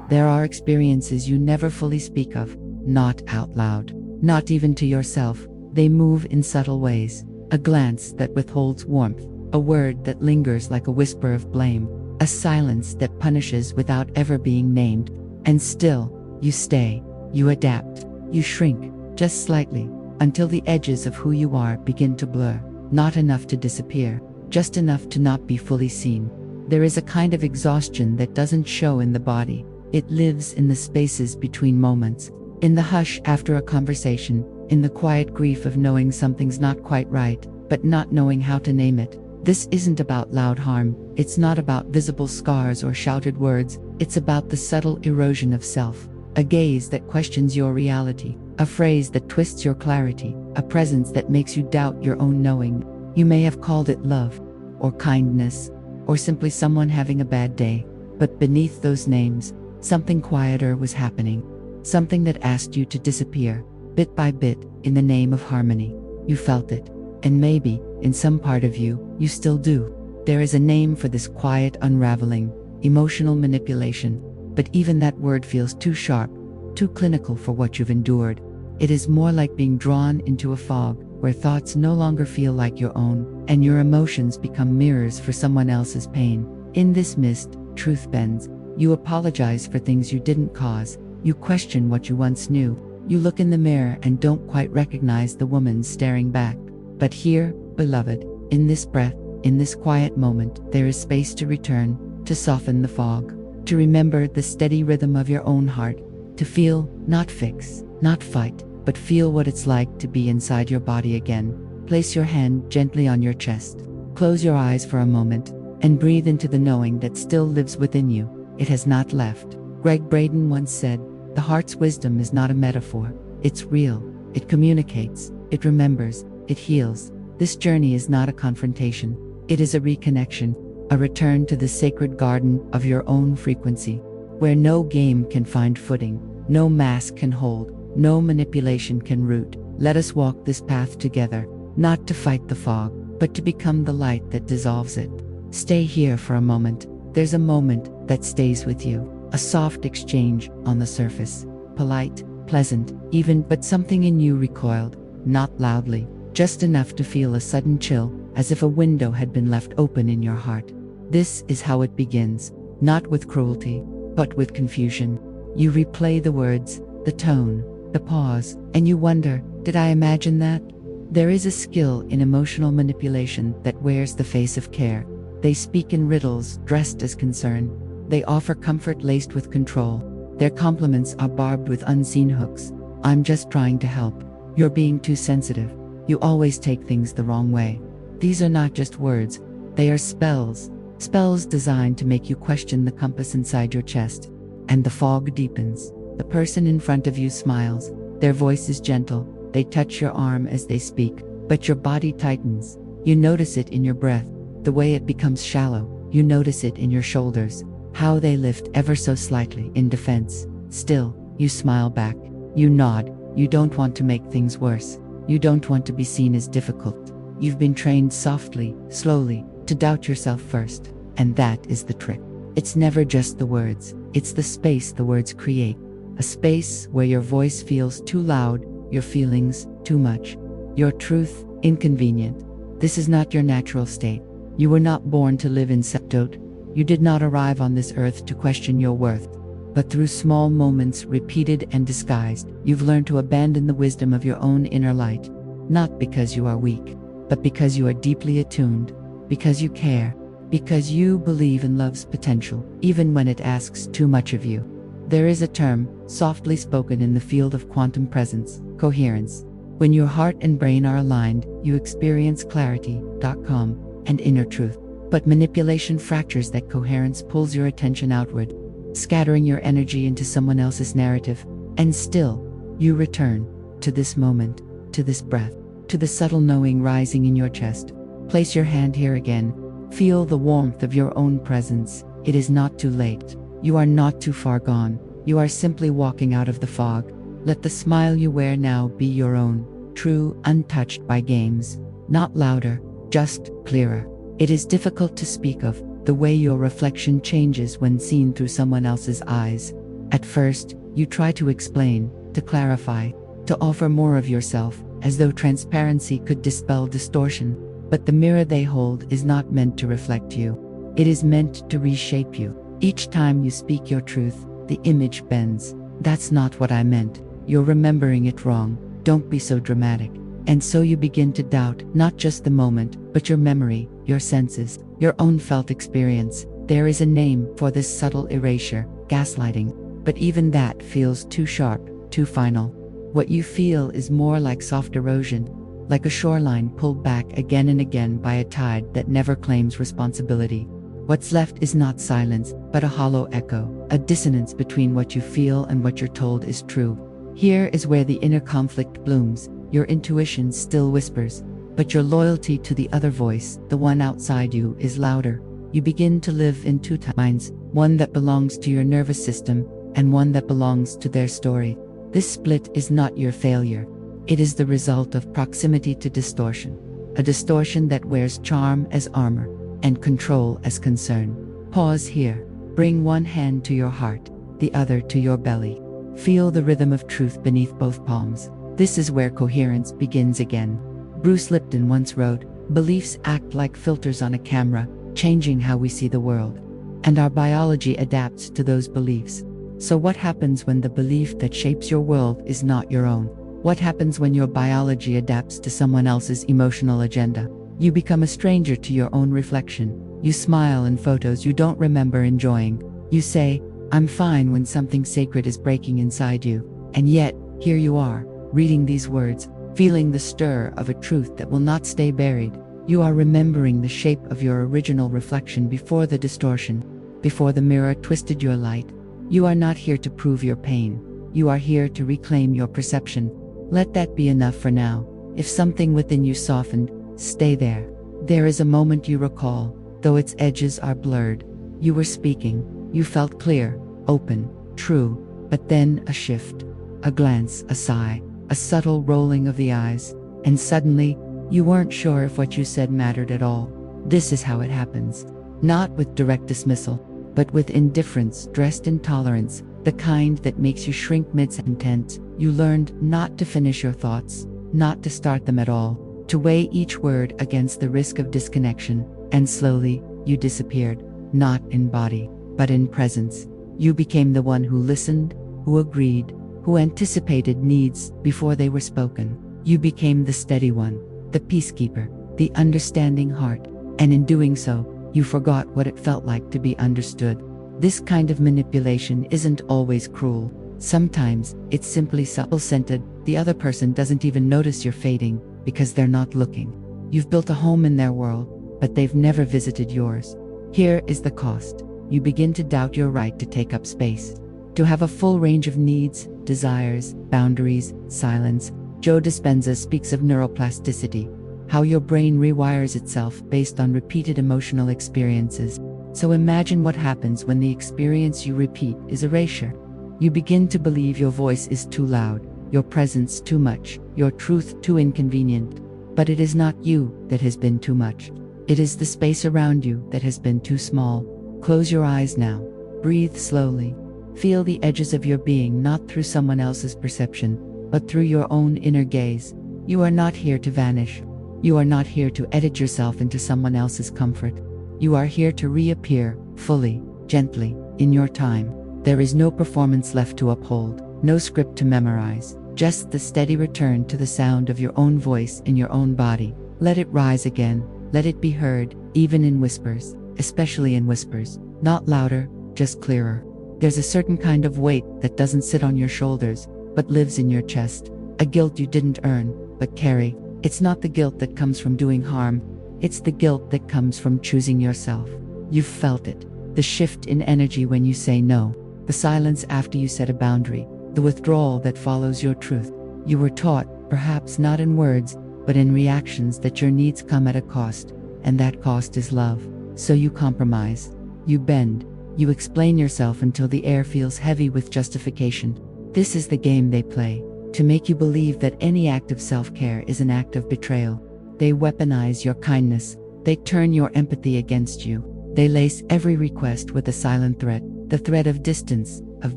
There are experiences you never fully speak of, not out loud, not even to yourself. They move in subtle ways. A glance that withholds warmth, a word that lingers like a whisper of blame, a silence that punishes without ever being named. And still, you stay, you adapt, you shrink, just slightly, until the edges of who you are begin to blur. Not enough to disappear, just enough to not be fully seen. There is a kind of exhaustion that doesn't show in the body. It lives in the spaces between moments, in the hush after a conversation, in the quiet grief of knowing something's not quite right, but not knowing how to name it. This isn't about loud harm, it's not about visible scars or shouted words, it's about the subtle erosion of self. A gaze that questions your reality, a phrase that twists your clarity, a presence that makes you doubt your own knowing. You may have called it love, or kindness, or simply someone having a bad day, but beneath those names, something quieter was happening, something that asked you to disappear, bit by bit, in the name of harmony. You felt it, and maybe, in some part of you, you still do. There is a name for this quiet unraveling, emotional manipulation, but even that word feels too sharp, too clinical for what you've endured. It is more like being drawn into a fog, where thoughts no longer feel like your own, and your emotions become mirrors for someone else's pain. In this mist, truth bends. You apologize for things you didn't cause. You question what you once knew. You look in the mirror and don't quite recognize the woman staring back. But here, beloved, in this breath, in this quiet moment, there is space to return, to soften the fog, to remember the steady rhythm of your own heart, to feel, not fix, not fight, but feel what it's like to be inside your body again. Place your hand gently on your chest. Close your eyes for a moment, and breathe into the knowing that still lives within you. It has not left. Greg Braden once said, "The heart's wisdom is not a metaphor. It's real. It communicates. It remembers. It heals." This journey is not a confrontation. It is a reconnection, a return to the sacred garden of your own frequency, where no game can find footing, no mask can hold, no manipulation can root. Let us walk this path together, not to fight the fog, but to become the light that dissolves it. Stay here for a moment. There's a moment that stays with you, a soft exchange on the surface, polite, pleasant, even, but something in you recoiled, not loudly, just enough to feel a sudden chill, as if a window had been left open in your heart. This is how it begins, not with cruelty, but with confusion. You replay the words, the tone, the pause, and you wonder, did I imagine that? There is a skill in emotional manipulation that wears the face of care. They speak in riddles, dressed as concern. They offer comfort laced with control. Their compliments are barbed with unseen hooks. "I'm just trying to help. You're being too sensitive. You always take things the wrong way." These are not just words, they are spells. Spells designed to make you question the compass inside your chest. And the fog deepens. The person in front of you smiles. Their voice is gentle. They touch your arm as they speak, but your body tightens. You notice it in your breath, the way it becomes shallow. You notice it in your shoulders, how they lift ever so slightly in defense. Still, you smile back. You nod. You don't want to make things worse. You don't want to be seen as difficult. You've been trained softly, slowly, to doubt yourself first. And that is the trick. It's never just the words. It's the space the words create. A space where your voice feels too loud, your feelings too much, your truth inconvenient. This is not your natural state. You were not born to live in septote. You did not arrive on this earth to question your worth. But through small moments, repeated and disguised, you've learned to abandon the wisdom of your own inner light. Not because you are weak, but because you are deeply attuned, because you care, because you believe in love's potential, even when it asks too much of you. There is a term, softly spoken in the field of quantum presence, coherence. When your heart and brain are aligned, you experience clarity, calm, and inner truth. But manipulation fractures that coherence, pulls your attention outward, scattering your energy into someone else's narrative. And still, you return to this moment, to this breath, to the subtle knowing rising in your chest. Place your hand here again. Feel the warmth of your own presence. It is not too late. You are not too far gone. You are simply walking out of the fog. Let the smile you wear now be your own, true, untouched by games. Not louder, just clearer. It is difficult to speak of the way your reflection changes when seen through someone else's eyes. At first, you try to explain, to clarify, to offer more of yourself, as though transparency could dispel distortion. But the mirror they hold is not meant to reflect you. It is meant to reshape you. Each time you speak your truth, the image bends. That's not what I meant. You're remembering it wrong. Don't be so dramatic. And so you begin to doubt not just the moment, but your memory, your senses, your own felt experience. There is a name for this subtle erasure, gaslighting. But even that feels too sharp, too final. What you feel is more like soft erosion, like a shoreline pulled back again and again by a tide that never claims responsibility. What's left is not silence, but a hollow echo, a dissonance between what you feel and what you're told is true. Here is where the inner conflict blooms. Your intuition still whispers, but your loyalty to the other voice, the one outside you, is louder. You begin to live in two minds, one that belongs to your nervous system, and one that belongs to their story. This split is not your failure. It is the result of proximity to distortion, a distortion that wears charm as armor, and control as concern. Pause here. Bring one hand to your heart, the other to your belly. Feel the rhythm of truth beneath both palms. This is where coherence begins again. Bruce Lipton once wrote, "Beliefs act like filters on a camera, changing how we see the world. And our biology adapts to those beliefs." So what happens when the belief that shapes your world is not your own? What happens when your biology adapts to someone else's emotional agenda? You become a stranger to your own reflection. You smile in photos you don't remember enjoying. You say, "I'm fine," when something sacred is breaking inside you. And yet, here you are, reading these words, feeling the stir of a truth that will not stay buried. You are remembering the shape of your original reflection before the distortion, before the mirror twisted your light. You are not here to prove your pain. You are here to reclaim your perception. Let that be enough for now. If something within you softened, stay there. There is a moment you recall, though its edges are blurred. You were speaking. You felt clear, open, true, but then a shift, a glance, a sigh, a subtle rolling of the eyes, and suddenly, you weren't sure if what you said mattered at all. This is how it happens. Not with direct dismissal, but with indifference dressed in tolerance, the kind that makes you shrink mid-sentence. You learned not to finish your thoughts, not to start them at all, to weigh each word against the risk of disconnection, and slowly, you disappeared, not in body, but in presence. You became the one who listened, who agreed, who anticipated needs before they were spoken. You became the steady one, the peacekeeper, the understanding heart, and in doing so, you forgot what it felt like to be understood. This kind of manipulation isn't always cruel. Sometimes, it's simply subtle-scented. The other person doesn't even notice you're fading, because they're not looking. You've built a home in their world, but they've never visited yours. Here is the cost. You begin to doubt your right to take up space, to have a full range of needs, desires, boundaries, silence. Joe Dispenza speaks of neuroplasticity, how your brain rewires itself based on repeated emotional experiences. So imagine what happens when the experience you repeat is erasure. You begin to believe your voice is too loud, your presence too much, your truth too inconvenient. But it is not you that has been too much. It is the space around you that has been too small. Close your eyes now. Breathe slowly. Feel the edges of your being not through someone else's perception, but through your own inner gaze. You are not here to vanish. You are not here to edit yourself into someone else's comfort. You are here to reappear, fully, gently, in your time. There is no performance left to uphold, no script to memorize, just the steady return to the sound of your own voice in your own body. Let it rise again, let it be heard, even in whispers, especially in whispers, not louder, just clearer. There's a certain kind of weight that doesn't sit on your shoulders, but lives in your chest, a guilt you didn't earn, but carry. It's not the guilt that comes from doing harm, it's the guilt that comes from choosing yourself. You've felt it, the shift in energy when you say no, the silence after you set a boundary, the withdrawal that follows your truth. You were taught, perhaps not in words, but in reactions, that your needs come at a cost, and that cost is love. So you compromise, you bend, you explain yourself until the air feels heavy with justification. This is the game they play, to make you believe that any act of self-care is an act of betrayal. They weaponize your kindness. They turn your empathy against you. They lace every request with a silent threat, the threat of distance, of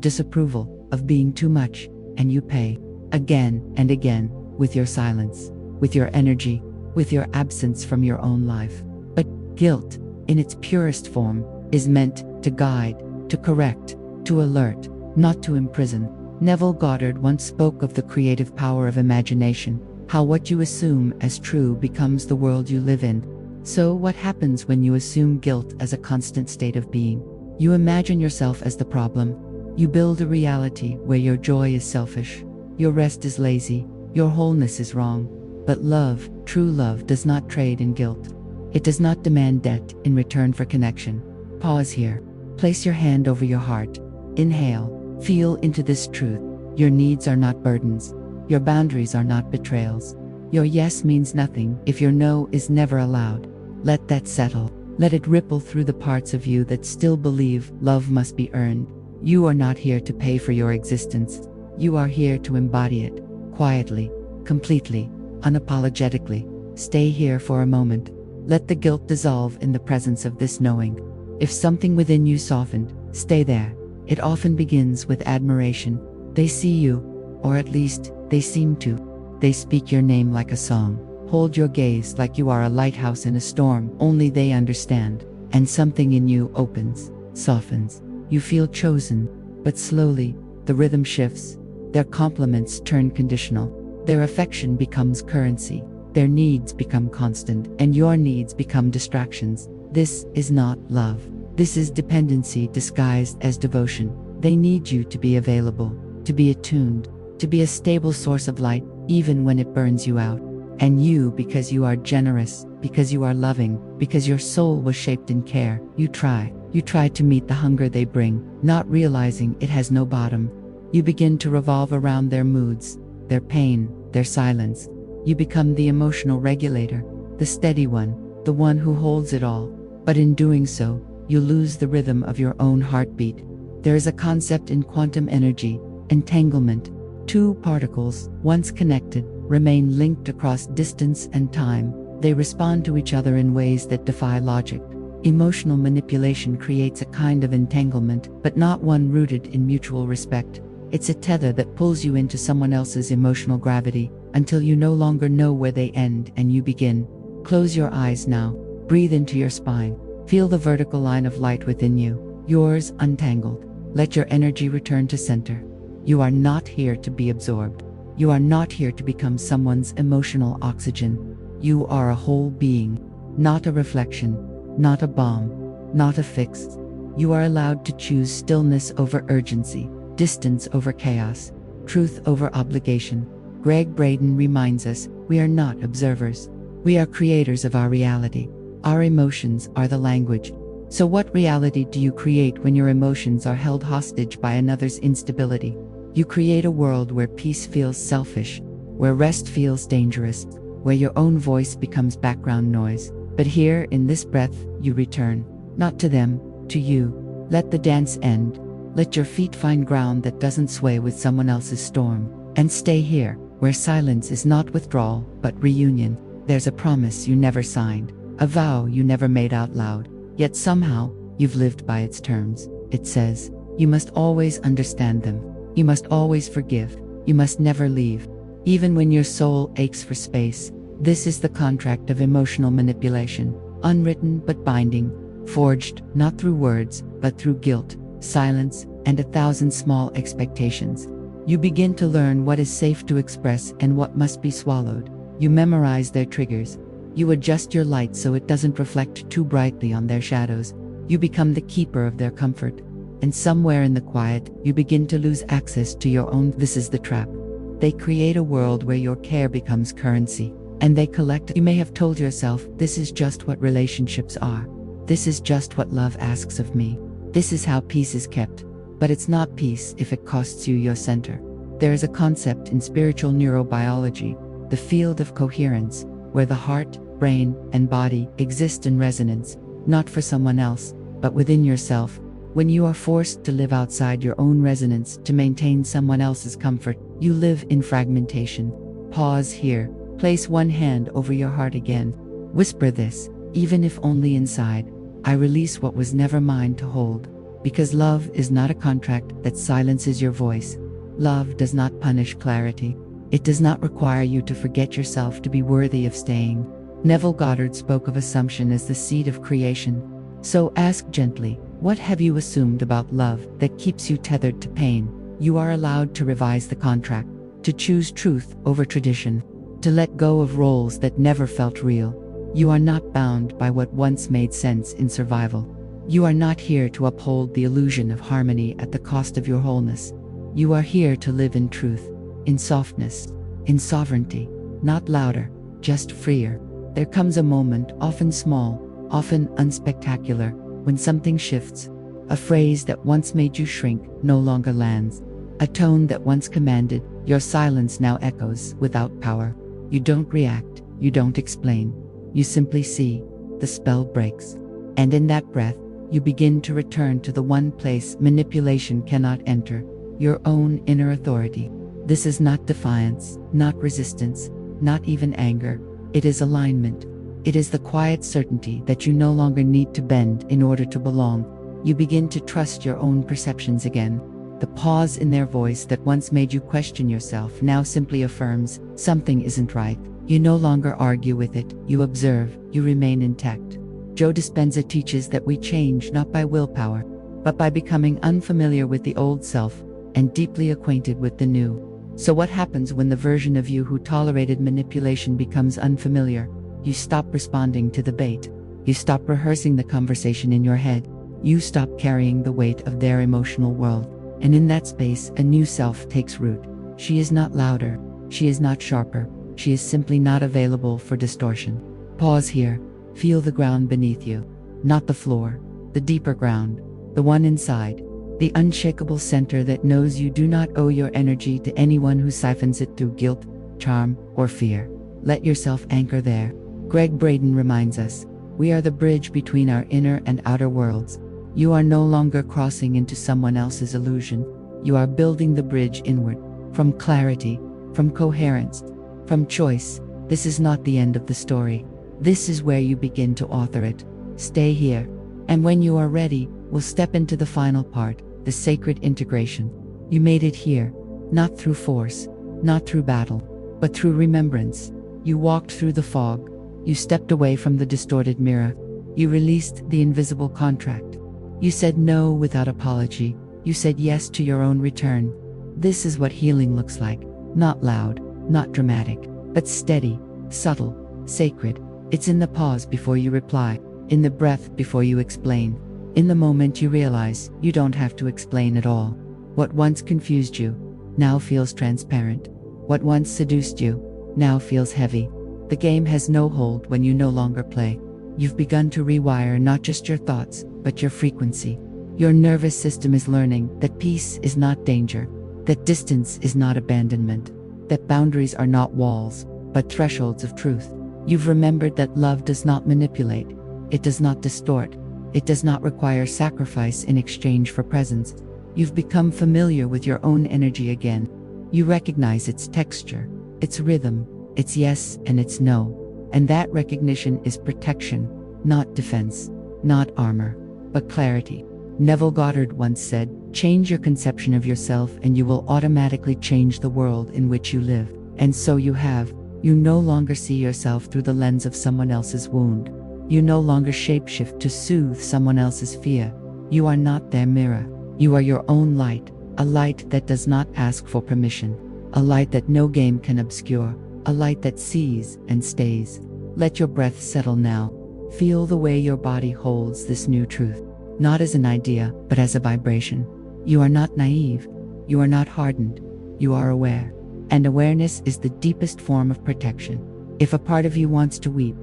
disapproval, of being too much, and you pay, again and again, with your silence, with your energy, with your absence from your own life. But guilt, in its purest form, is meant to guide, to correct, to alert, not to imprison. Neville Goddard once spoke of the creative power of imagination, how what you assume as true becomes the world you live in. So what happens when you assume guilt as a constant state of being? You imagine yourself as the problem. You build a reality where your joy is selfish, your rest is lazy, your wholeness is wrong. But love, true love, does not trade in guilt. It does not demand debt in return for connection. Pause here. Place your hand over your heart. Inhale. Feel into this truth. Your needs are not burdens. Your boundaries are not betrayals. Your yes means nothing if your no is never allowed. Let that settle. Let it ripple through the parts of you that still believe love must be earned. You are not here to pay for your existence. You are here to embody it, quietly, completely, unapologetically. Stay here for a moment. Let the guilt dissolve in the presence of this knowing. If something within you softened, stay there. It often begins with admiration. They see you, or at least, they seem to. They speak your name like a song. Hold your gaze like you are a lighthouse in a storm. Only they understand. And something in you opens, softens. You feel chosen, but slowly, the rhythm shifts. Their compliments turn conditional. Their affection becomes currency. Their needs become constant, and your needs become distractions. This is not love. This is dependency disguised as devotion. They need you to be available, to be attuned, to be a stable source of light, even when it burns you out. And you, because you are generous, because you are loving, because your soul was shaped in care, you try to meet the hunger they bring, not realizing it has no bottom. You begin to revolve around their moods, their pain, their silence. You become the emotional regulator, the steady one, the one who holds it all. But in doing so, you lose the rhythm of your own heartbeat. There is a concept in quantum energy, entanglement. Two particles, once connected, remain linked across distance and time. They respond to each other in ways that defy logic. Emotional manipulation creates a kind of entanglement, but not one rooted in mutual respect. It's a tether that pulls you into someone else's emotional gravity, until you no longer know where they end and you begin. Close your eyes now. Breathe into your spine. Feel the vertical line of light within you, yours untangled. Let your energy return to center. You are not here to be absorbed. You are not here to become someone's emotional oxygen. You are a whole being, not a reflection, not a bomb, not a fix. You are allowed to choose stillness over urgency, distance over chaos, truth over obligation. Greg Braden reminds us, we are not observers. We are creators of our reality. Our emotions are the language. So what reality do you create when your emotions are held hostage by another's instability? You create a world where peace feels selfish, where rest feels dangerous, where your own voice becomes background noise. But here, in this breath, you return, not to them, to you. Let the dance end. Let your feet find ground that doesn't sway with someone else's storm. And stay here, where silence is not withdrawal, but reunion. There's a promise you never signed, a vow you never made out loud, yet somehow, you've lived by its terms. It says, you must always understand them. You must always forgive. You must never leave. Even when your soul aches for space. This is the contract of emotional manipulation, unwritten but binding, forged not through words, but through guilt, silence, and 1,000 small expectations. You begin to learn what is safe to express and what must be swallowed. You memorize their triggers. You adjust your light so it doesn't reflect too brightly on their shadows. You become the keeper of their comfort. And somewhere in the quiet, you begin to lose access to your own. This is the trap. They create a world where your care becomes currency, and they collect. You may have told yourself, this is just what relationships are. This is just what love asks of me. This is how peace is kept. But it's not peace if it costs you your center. There is a concept in spiritual neurobiology, the field of coherence, where the heart, brain, and body exist in resonance, not for someone else, but within yourself. When you are forced to live outside your own resonance to maintain someone else's comfort, you live in fragmentation. Pause here. Place one hand over your heart again. Whisper this, even if only inside. I release what was never mine to hold. Because love is not a contract that silences your voice. Love does not punish clarity. It does not require you to forget yourself to be worthy of staying. Neville Goddard spoke of assumption as the seed of creation. So ask gently, what have you assumed about love that keeps you tethered to pain? You are allowed to revise the contract, to choose truth over tradition, to let go of roles that never felt real. You are not bound by what once made sense in survival. You are not here to uphold the illusion of harmony at the cost of your wholeness. You are here to live in truth, in softness, in sovereignty, not louder, just freer. There comes a moment, often small, often unspectacular, when something shifts. A phrase that once made you shrink no longer lands. A tone that once commanded your silence now echoes without power. You don't react, you don't explain. You simply see. The spell breaks. And in that breath, you begin to return to the one place manipulation cannot enter, your own inner authority. This is not defiance, not resistance, not even anger. It is alignment. It is the quiet certainty that you no longer need to bend in order to belong. You begin to trust your own perceptions again. The pause in their voice that once made you question yourself now simply affirms, something isn't right. You no longer argue with it, you observe, you remain intact. Joe Dispenza teaches that we change not by willpower, but by becoming unfamiliar with the old self and deeply acquainted with the new. So what happens when the version of you who tolerated manipulation becomes unfamiliar? You stop responding to the bait. You stop rehearsing the conversation in your head. You stop carrying the weight of their emotional world. And in that space, a new self takes root. She is not louder. She is not sharper. She is simply not available for distortion. Pause here. Feel the ground beneath you. Not the floor. The deeper ground. The one inside. The unshakable center that knows you do not owe your energy to anyone who siphons it through guilt, charm, or fear. Let yourself anchor there. Greg Braden reminds us, we are the bridge between our inner and outer worlds. You are no longer crossing into someone else's illusion. You are building the bridge inward. From clarity, from coherence, from choice. This is not the end of the story. This is where you begin to author it. Stay here. And when you are ready, we'll step into the final part, the sacred integration. You made it here, not through force, not through battle, but through remembrance. You walked through the fog. You stepped away from the distorted mirror. You released the invisible contract. You said no without apology. You said yes to your own return. This is what healing looks like. Not loud, not dramatic, but steady, subtle, sacred. It's in the pause before you reply, in the breath before you explain, in the moment you realize you don't have to explain at all. What once confused you now feels transparent. What once seduced you now feels heavy. The game has no hold when you no longer play. You've begun to rewire not just your thoughts, but your frequency. Your nervous system is learning that peace is not danger, that distance is not abandonment, that boundaries are not walls, but thresholds of truth. You've remembered that love does not manipulate, it does not distort, it does not require sacrifice in exchange for presence. You've become familiar with your own energy again. You recognize its texture, its rhythm, its yes and its no. And that recognition is protection, not defense, not armor, but clarity. Neville Goddard once said, change your conception of yourself and you will automatically change the world in which you live. And so you have. You no longer see yourself through the lens of someone else's wound. You no longer shapeshift to soothe someone else's fear. You are not their mirror. You are your own light, a light that does not ask for permission, a light that no game can obscure, a light that sees and stays. Let your breath settle now. Feel the way your body holds this new truth, not as an idea, but as a vibration. You are not naive. You are not hardened. You are aware. And awareness is the deepest form of protection. If a part of you wants to weep,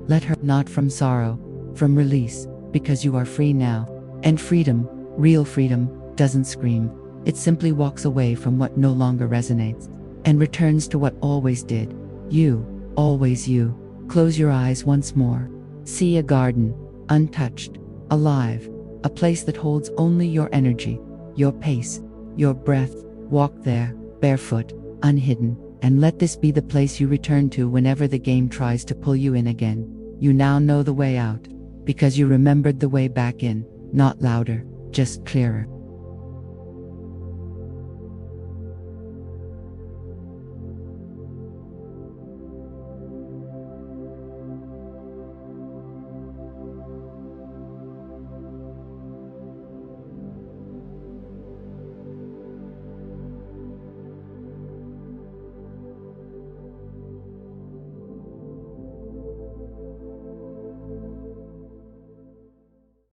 let her, not from sorrow, from release, because you are free now. And freedom, real freedom, doesn't scream. It simply walks away from what no longer resonates and returns to what always did. You, always you. Close your eyes once more. See a garden, untouched, alive, a place that holds only your energy, your pace, your breath. Walk there, barefoot, unhidden, And let this be the place you return to whenever the game tries to pull you in again. You now know the way out, because you remembered the way back in, not louder, just clearer.